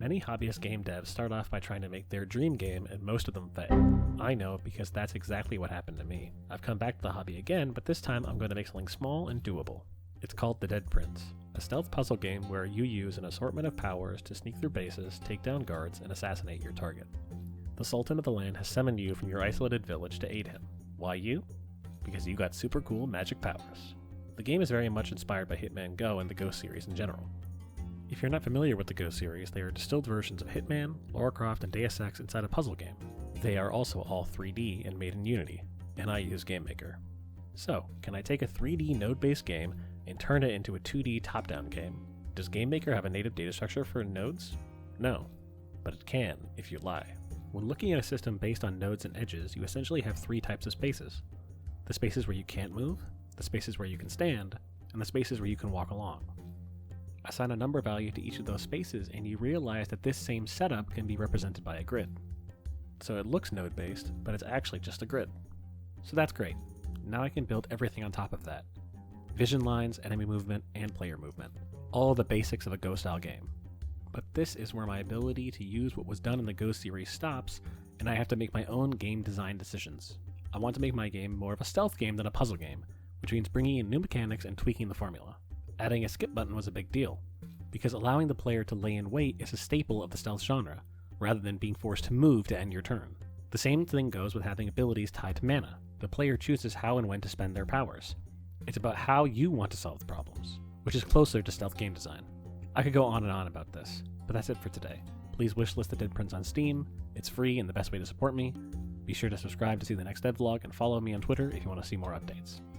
Many hobbyist game devs start off by trying to make their dream game, and most of them fail. I know because that's exactly what happened to me. I've come back to the hobby again, but this time I'm going to make something small and doable. It's called The Dead Prince, a stealth puzzle game where you use an assortment of powers to sneak through bases, take down guards, and assassinate your target. The Sultan of the land has summoned you from your isolated village to aid him. Why you? Because you got super cool magic powers. The game is very much inspired by Hitman Go and the Go series in general. If you're not familiar with the Go series, they are distilled versions of Hitman, Lara Croft, and Deus Ex inside a puzzle game. They are also all 3D and made in Unity, and I use Gamemaker. So, can I take a 3D node-based game and turn it into a 2D top-down game? Does Gamemaker have a native data structure for nodes? No, but it can if you lie. When looking at a system based on nodes and edges, you essentially have three types of spaces. The spaces where you can't move, the spaces where you can stand, and the spaces where you can walk along. Assign a number value to each of those spaces and you realize that this same setup can be represented by a grid. So it looks node-based, but it's actually just a grid. So that's great. Now I can build everything on top of that. Vision lines, enemy movement, and player movement. All the basics of a Go-style game. But this is where my ability to use what was done in the Go series stops, and I have to make my own game design decisions. I want to make my game more of a stealth game than a puzzle game, which means bringing in new mechanics and tweaking the formula. Adding a skip button was a big deal, because allowing the player to lay in wait is a staple of the stealth genre, rather than being forced to move to end your turn. The same thing goes with having abilities tied to mana. The player chooses how and when to spend their powers. It's about how you want to solve the problems, which is closer to stealth game design. I could go on and on about this, but that's it for today. Please wishlist The Dead Prince on Steam. It's free and the best way to support me. Be sure to subscribe to see the next devlog and follow me on Twitter if you want to see more updates.